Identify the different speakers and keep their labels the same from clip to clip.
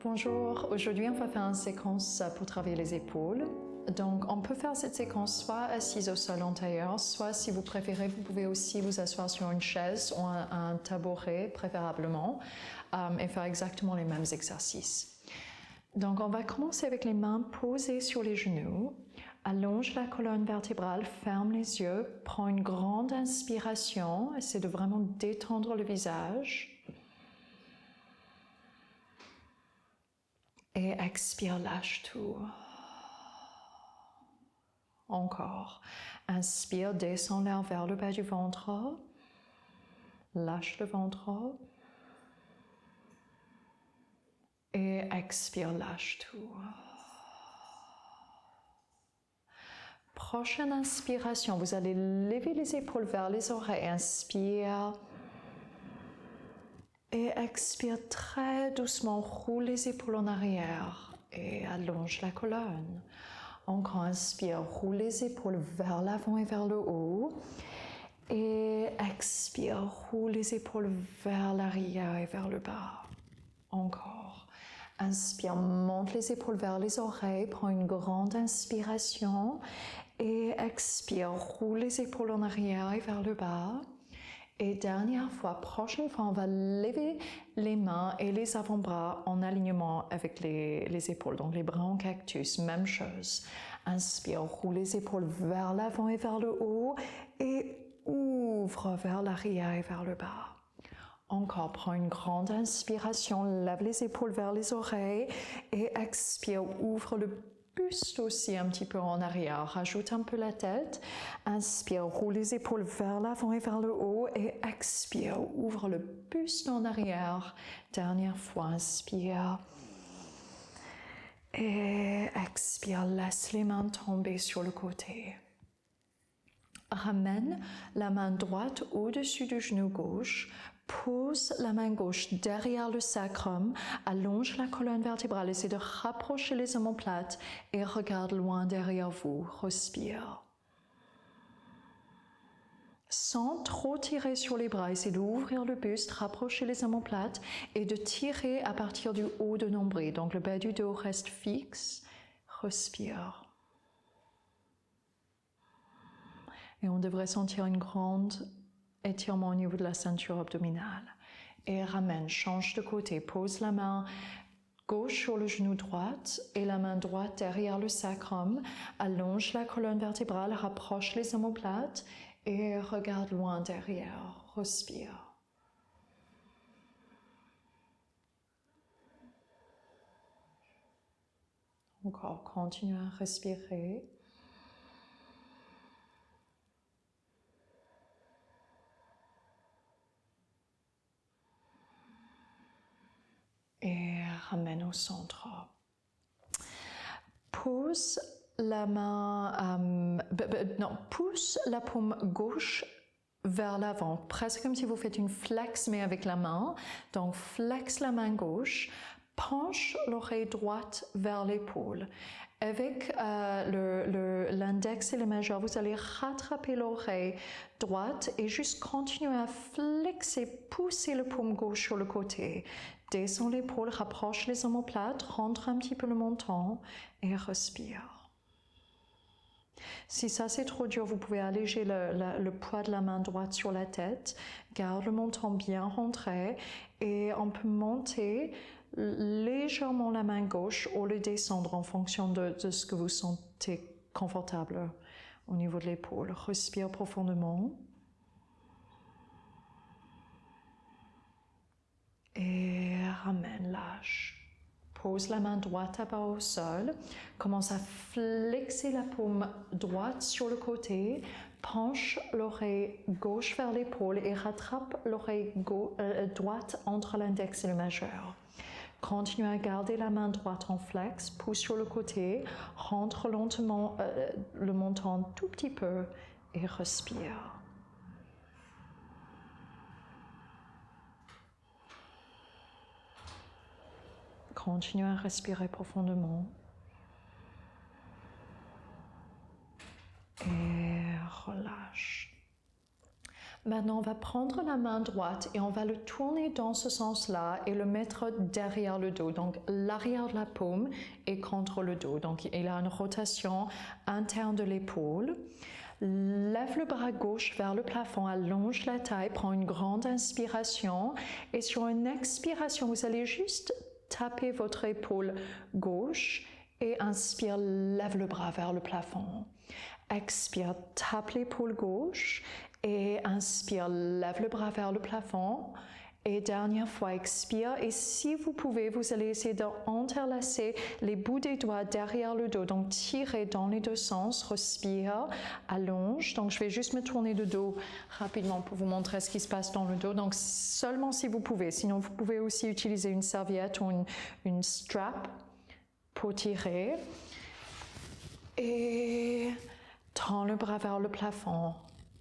Speaker 1: Bonjour, aujourd'hui on va faire une séquence pour travailler les épaules. Donc on peut faire cette séquence soit assise au sol en tailleur, soit si vous préférez, vous pouvez aussi vous asseoir sur une chaise ou un tabouret préférablement et faire exactement les mêmes exercices. Donc on va commencer avec les mains posées sur les genoux. Allonge la colonne vertébrale, ferme les yeux, prends une grande inspiration, essaie de vraiment détendre le visage. Et expire, lâche tout. Encore. Inspire, descends l'air vers le bas du ventre. Lâche le ventre. Et expire, lâche tout. Prochaine inspiration, vous allez lever les épaules vers les oreilles. Inspire. Et expire très doucement, roule les épaules en arrière et allonge la colonne. Encore inspire, roule les épaules vers l'avant et vers le haut. Et expire, roule les épaules vers l'arrière et vers le bas. Encore. Inspire, monte les épaules vers les oreilles, prends une grande inspiration. Et expire, roule les épaules en arrière et vers le bas. Et dernière fois, prochaine fois, on va lever les mains et les avant-bras en alignement avec les épaules. Donc les bras en cactus, même chose. Inspire, roule les épaules vers l'avant et vers le haut et ouvre vers l'arrière et vers le bas. Encore, prends une grande inspiration, lève les épaules vers les oreilles et expire, ouvre le buste aussi un petit peu en arrière. Rajoute un peu la tête. Inspire, roule les épaules vers l'avant et vers le haut et expire, ouvre le buste en arrière. Dernière fois, inspire. Et expire, laisse les mains tomber sur le côté. Ramène la main droite au-dessus du genou gauche, pose la main gauche derrière le sacrum, allonge la colonne vertébrale, essaie de rapprocher les omoplates et regarde loin derrière vous, respire. Sans trop tirer sur les bras, essaie d'ouvrir le buste, rapprocher les omoplates et de tirer à partir du haut de nombril. Donc le bas du dos reste fixe, respire. Et on devrait sentir une grande étirement au niveau de la ceinture abdominale. Et ramène, change de côté, pose la main gauche sur le genou droit et la main droite derrière le sacrum. Allonge la colonne vertébrale, rapproche les omoplates et regarde loin derrière. Respire. Encore, continue à respirer. Et ramène au centre. Pose la main, pousse la paume gauche vers l'avant, presque comme si vous faites une flex mais avec la main. Donc flex la main gauche, penche l'oreille droite vers l'épaule. Avec l'index et le majeur, vous allez rattraper l'oreille droite et juste continuer à flexer, pousser le paume gauche sur le côté. Descends l'épaule, rapproche les omoplates, rentre un petit peu le menton et respire. Si ça c'est trop dur, vous pouvez alléger le poids de la main droite sur la tête, garde le menton bien rentré et on peut monter légèrement la main gauche ou le descendre en fonction de ce que vous sentez confortable au niveau de l'épaule. Respire profondément. Et ramène, lâche. Pose la main droite à bas au sol. Commence à flexer la paume droite sur le côté. Penche l'oreille gauche vers l'épaule et rattrape l'oreille droite entre l'index et le majeur. Continue à garder la main droite en flex. Pousse sur le côté. Rentre lentement le menton un tout petit peu et respire. Continue à respirer profondément. Et relâche. Maintenant, on va prendre la main droite et on va le tourner dans ce sens-là et le mettre derrière le dos. Donc, l'arrière de la paume est contre le dos. Donc, il a une rotation interne de l'épaule. Lève le bras gauche vers le plafond, allonge la taille, prends une grande inspiration. Et sur une expiration, vous allez juste taper votre épaule gauche et inspire, lève le bras vers le plafond. Expire, tape l'épaule gauche et inspire, lève le bras vers le plafond. Et dernière fois, expire. Et si vous pouvez, vous allez essayer d'entrelacer les bouts des doigts derrière le dos. Donc, tirez dans les deux sens, respire, allonge. Donc, je vais juste me tourner de dos rapidement pour vous montrer ce qui se passe dans le dos. Donc, seulement si vous pouvez. Sinon, vous pouvez aussi utiliser une serviette ou une strap pour tirer. Et tends le bras vers le plafond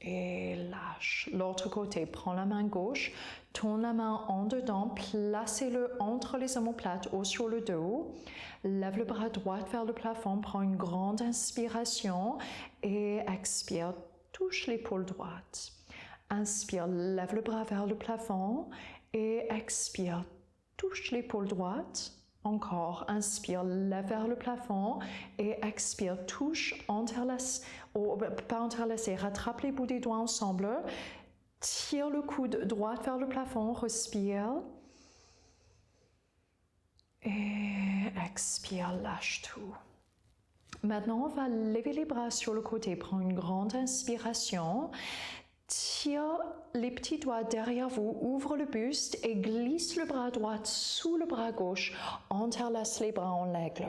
Speaker 1: et lâche. L'autre côté, prends la main gauche, tourne la main en dedans, placez-le entre les omoplates ou sur le dos. Lève le bras droit vers le plafond, prends une grande inspiration et expire, touche l'épaule droite. Inspire, lève le bras vers le plafond et expire, touche l'épaule droite. Encore, inspire, lève vers le plafond et expire, touche, entrelace, ou pas entrelacer, rattrape les bouts des doigts ensemble, tire le coude droit vers le plafond, respire et expire, lâche tout. Maintenant, on va lever les bras sur le côté, prends une grande inspiration. Tire les petits doigts derrière vous, ouvre le buste et glisse le bras droit sous le bras gauche, entrelace les bras en l'aigle.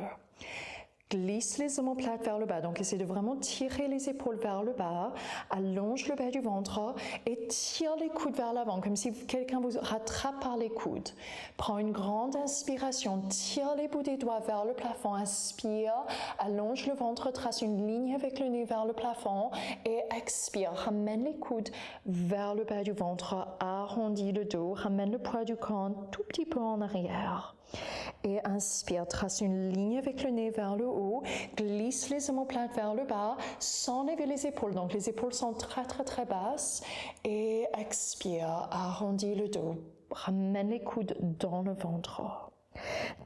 Speaker 1: Glisse les omoplates vers le bas, donc essayez de vraiment tirer les épaules vers le bas, allonge le bas du ventre et tire les coudes vers l'avant, comme si quelqu'un vous rattrape par les coudes. Prends une grande inspiration, tire les bouts des doigts vers le plafond, inspire, allonge le ventre, trace une ligne avec le nez vers le plafond et expire, ramène les coudes vers le bas du ventre, arrondis le dos, ramène le poids du corps un tout petit peu en arrière. Et inspire, trace une ligne avec le nez vers le haut, glisse les omoplates vers le bas sans lever les épaules. Donc les épaules sont très très très basses. Et expire, arrondis le dos, ramène les coudes dans le ventre.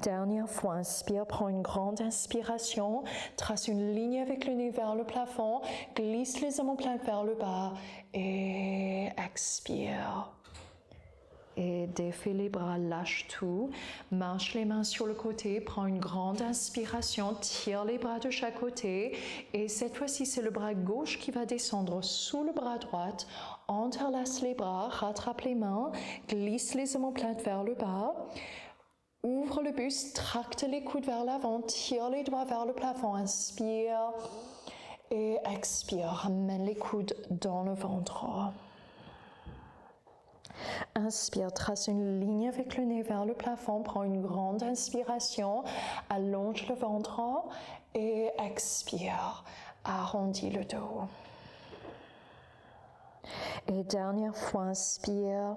Speaker 1: Dernière fois, inspire, prends une grande inspiration, trace une ligne avec le nez vers le plafond, glisse les omoplates vers le bas et expire. Et défais les bras, lâche tout, marche les mains sur le côté, prends une grande inspiration, tire les bras de chaque côté et cette fois-ci c'est le bras gauche qui va descendre sous le bras droit, entrelace les bras, rattrape les mains, glisse les omoplates vers le bas, ouvre le buste, tracte les coudes vers l'avant, tire les doigts vers le plafond, inspire et expire, ramène les coudes dans le ventre. Inspire, trace une ligne avec le nez vers le plafond, prends une grande inspiration, allonge le ventre et expire, arrondis le dos. Et dernière fois, inspire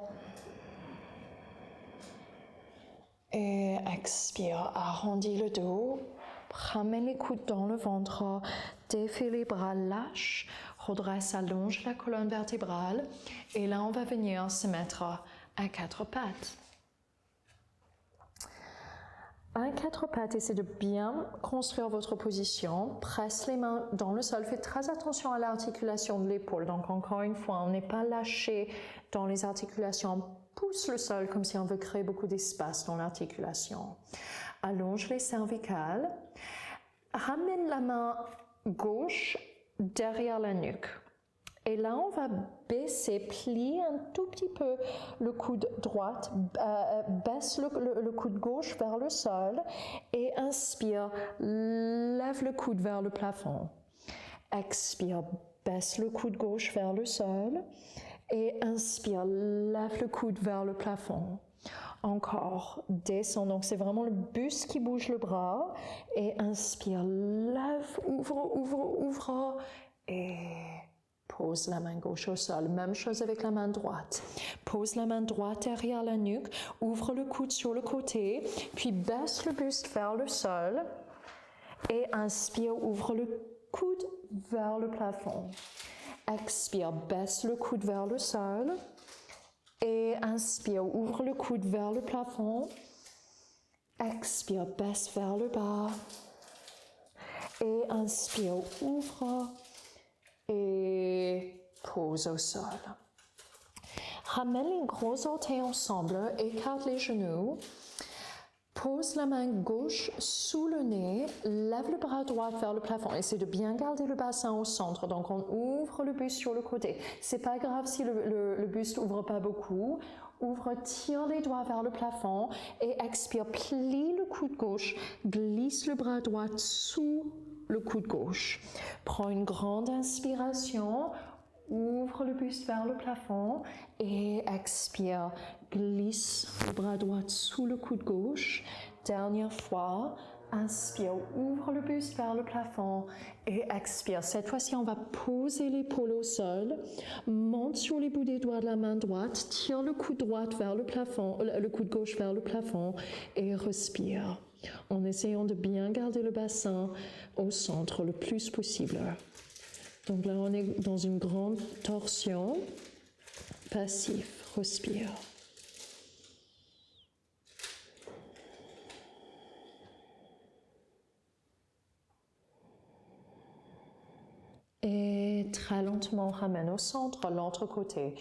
Speaker 1: et expire, arrondis le dos, ramène les coudes dans le ventre, défais les bras, lâche, redresse, allonge la colonne vertébrale et là on va venir se mettre à quatre pattes. À quatre pattes, essayez de bien construire votre position, presse les mains dans le sol, faites très attention à l'articulation de l'épaule, donc encore une fois, on n'est pas lâché dans les articulations, on pousse le sol comme si on veut créer beaucoup d'espace dans l'articulation. Allonge les cervicales, ramène la main gauche derrière la nuque. Et là, on va baisser, plier un tout petit peu le coude droit, baisse le coude gauche vers le sol et inspire, lève le coude vers le plafond. Expire, baisse le coude gauche vers le sol et inspire, lève le coude vers le plafond. Encore, descend, donc c'est vraiment le buste qui bouge le bras et inspire, lève, ouvre et pose la main gauche au sol. Même chose avec la main droite. Pose la main droite derrière la nuque, ouvre le coude sur le côté, puis baisse le buste vers le sol et inspire, ouvre le coude vers le plafond. Expire, baisse le coude vers le sol. Et inspire, ouvre le coude vers le plafond. Expire, baisse vers le bas. Et inspire, ouvre. Et pose au sol. Ramène les gros orteils ensemble, écarte les genoux. Pose la main gauche sous le nez, lève le bras droit vers le plafond. Essaie de bien garder le bassin au centre. Donc, on ouvre le buste sur le côté. C'est pas grave si le buste ouvre pas beaucoup. Ouvre, tire les doigts vers le plafond et expire. Plie le coude gauche, glisse le bras droit sous le coude gauche. Prends une grande inspiration. Ouvre le buste vers le plafond et expire. Glisse le bras droit sous le coude gauche. Dernière fois. Inspire, ouvre le buste vers le plafond et expire. Cette fois-ci, on va poser l'épaule au sol. Monte sur les bouts des doigts de la main droite. Tire le coude droit vers le plafond, le coude gauche vers le plafond et respire. En essayant de bien garder le bassin au centre le plus possible. Donc là, on est dans une grande torsion. Passif, respire. Et très lentement, ramène au centre, l'autre côté.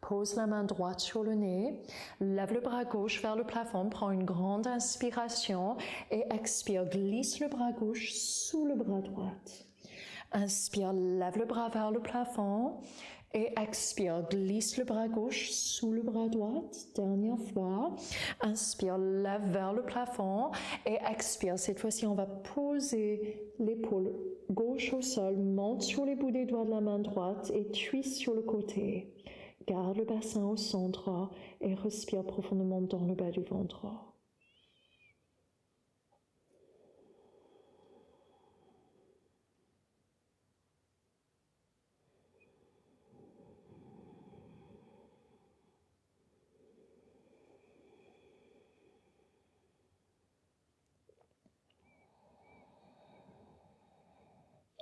Speaker 1: Pose la main droite sur le nez, lève le bras gauche vers le plafond, prends une grande inspiration et expire, glisse le bras gauche sous le bras droit. Inspire, lève le bras vers le plafond et expire, glisse le bras gauche sous le bras droit. Dernière fois. Inspire, lève vers le plafond et expire. Cette fois-ci, on va poser l'épaule gauche au sol, monte sur les bouts des doigts de la main droite et twist sur le côté. Garde le bassin au centre et respire profondément dans le bas du ventre.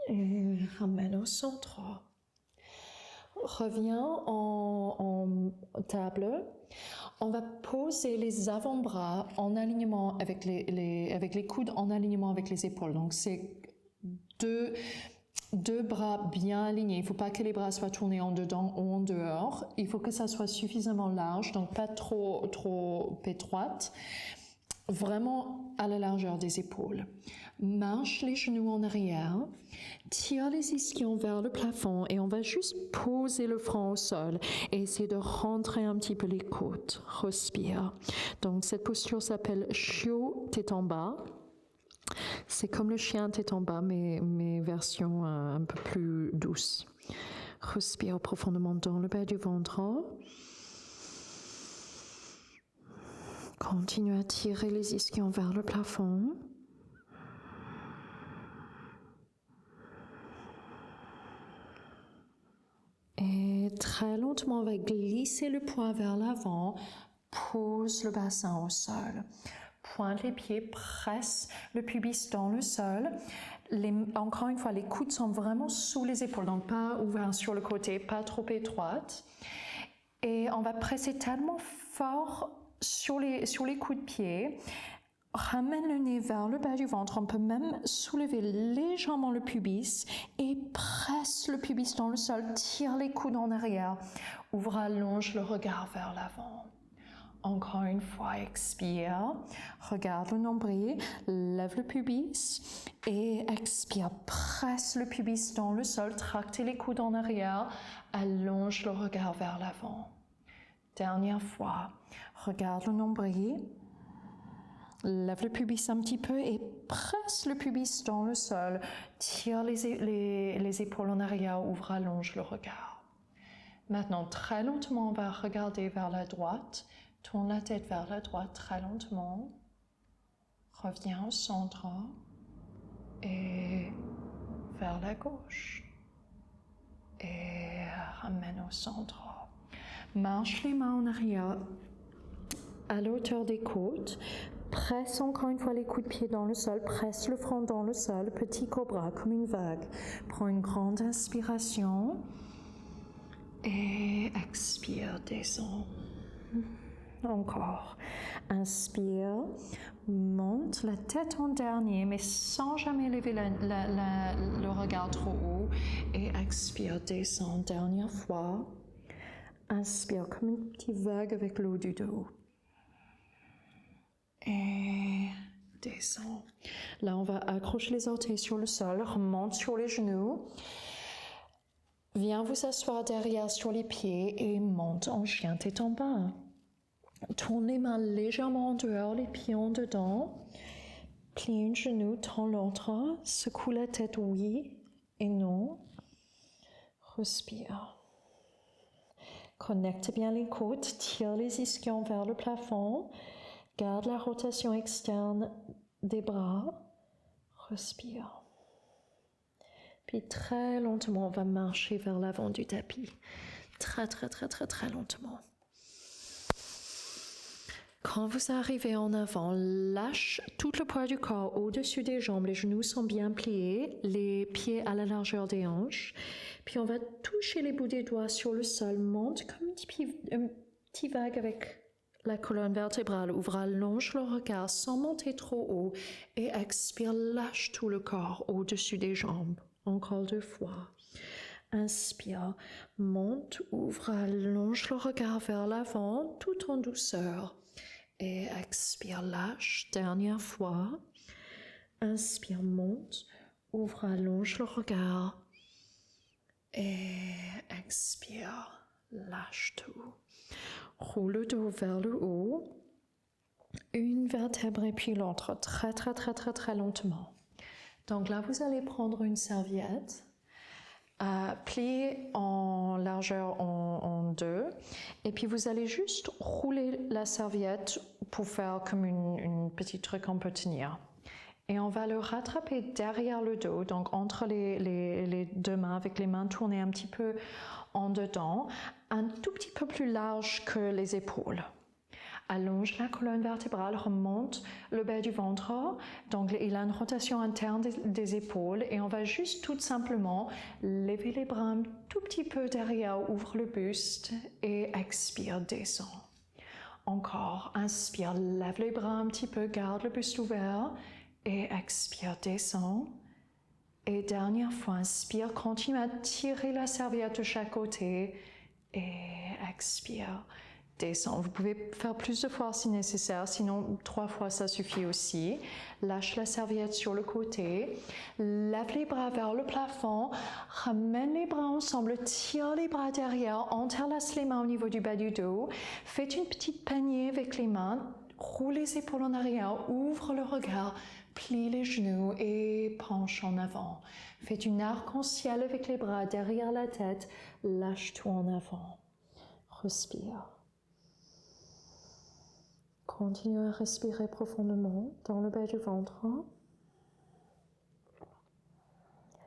Speaker 1: Et ramène au centre. Reviens en table. On va poser les avant-bras en alignement avec les coudes en alignement avec les épaules. Donc c'est deux bras bien alignés. Il ne faut pas que les bras soient tournés en dedans ou en dehors. Il faut que ça soit suffisamment large, donc pas trop étroite. Vraiment à la largeur des épaules. Marche les genoux en arrière, tire les ischions vers le plafond et on va juste poser le front au sol et essayer de rentrer un petit peu les côtes. Respire. Donc cette posture s'appelle chiot tête en bas. C'est comme le chien tête en bas, mais version un peu plus douce. Respire profondément dans le bas du ventre. Continue à tirer les ischions vers le plafond. Et très lentement, on va glisser le poing vers l'avant. Pose le bassin au sol. Pointe les pieds, presse le pubis dans le sol. Encore une fois, les coudes sont vraiment sous les épaules, donc pas ouverts sur le côté, pas trop étroites. Et on va presser tellement fort sur les coups de pied, ramène le nez vers le bas du ventre. On peut même soulever légèrement le pubis et presse le pubis dans le sol. Tire les coudes en arrière. Ouvre, allonge le regard vers l'avant. Encore une fois, expire. Regarde le nombril. Lève le pubis et expire. Presse le pubis dans le sol. Tracte les coudes en arrière. Allonge le regard vers l'avant. Dernière fois, regarde le nombril, lève le pubis un petit peu et presse le pubis dans le sol. Tire les épaules en arrière, ouvre, allonge le regard. Maintenant, très lentement, on va regarder vers la droite. Tourne la tête vers la droite très lentement. Reviens au centre et vers la gauche. Et ramène au centre. Marche les mains en arrière à la hauteur des côtes. Presse encore une fois les coups de pied dans le sol. Presse le front dans le sol. Petit cobra comme une vague. Prends une grande inspiration. Et expire, descend. Encore. Inspire, monte la tête en dernier, mais sans jamais lever le regard trop haut. Et expire, descend. Dernière fois. Inspire comme une petite vague avec l'eau du dos. Et descend. Là, on va accrocher les orteils sur le sol, remonte sur les genoux. Viens vous asseoir derrière sur les pieds et monte en chien tête en bas. Tourne les mains légèrement en dehors, les pieds en dedans. Plie un genou, tends l'autre. Secoue la tête oui et non. Respire. Connecte bien les côtes, tire les ischions vers le plafond. Garde la rotation externe des bras. Respire. Puis très lentement, on va marcher vers l'avant du tapis. Très lentement. Quand vous arrivez en avant, lâche tout le poids du corps au-dessus des jambes. Les genoux sont bien pliés, les pieds à la largeur des hanches. Puis on va toucher les bouts des doigts sur le sol. Monte comme un petit vague avec la colonne vertébrale. Ouvre, allonge le regard sans monter trop haut. Et expire, lâche tout le corps au-dessus des jambes. Encore 2 fois. Inspire, monte, ouvre, allonge le regard vers l'avant tout en douceur. Et expire, lâche, dernière fois. Inspire, monte, ouvre, allonge le regard. Et expire, lâche tout. Roule le dos vers le haut. Une vertèbre et puis l'autre, très lentement. Donc là, vous allez prendre une serviette. Plier en largeur en 2 et puis vous allez juste rouler la serviette pour faire comme une petite truc qu'on peut tenir et on va le rattraper derrière le dos, donc entre les 2 mains, avec les mains tournées un petit peu en dedans, un tout petit peu plus large que les épaules. Allonge la colonne vertébrale, remonte le bas du ventre. Donc, il a une rotation interne des épaules et on va juste tout simplement lever les bras un tout petit peu derrière, ouvre le buste et expire, descend. Encore, inspire, lève les bras un petit peu, garde le buste ouvert et expire, descend. Et dernière fois, inspire, continue à tirer la serviette de chaque côté et expire. Descend. Vous pouvez faire plus de fois si nécessaire, sinon 3 fois ça suffit aussi. Lâche la serviette sur le côté, lève les bras vers le plafond, ramène les bras ensemble, tire les bras derrière, entrelace les mains au niveau du bas du dos, faites une petite panier avec les mains, roule les épaules en arrière, ouvre le regard, plie les genoux et penche en avant. Faites une arc-en-ciel avec les bras derrière la tête, lâche tout en avant. Respire. Continuez à respirer profondément dans le bas du ventre.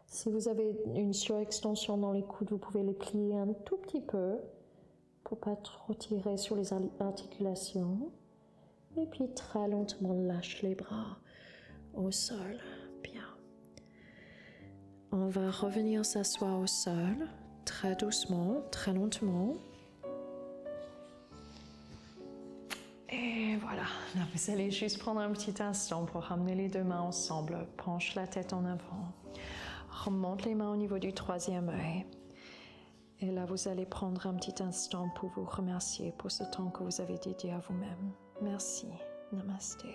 Speaker 1: Si vous avez une surextension dans les coudes, vous pouvez les plier un tout petit peu pour ne pas trop tirer sur les articulations. Et puis très lentement, lâche les bras au sol. Bien. On va revenir s'asseoir au sol, très doucement, très lentement. Et voilà, là vous allez juste prendre un petit instant pour ramener les 2 mains ensemble, penche la tête en avant, remonte les mains au niveau du 3e œil. Et là vous allez prendre un petit instant pour vous remercier pour ce temps que vous avez dédié à vous-même. Merci, namasté.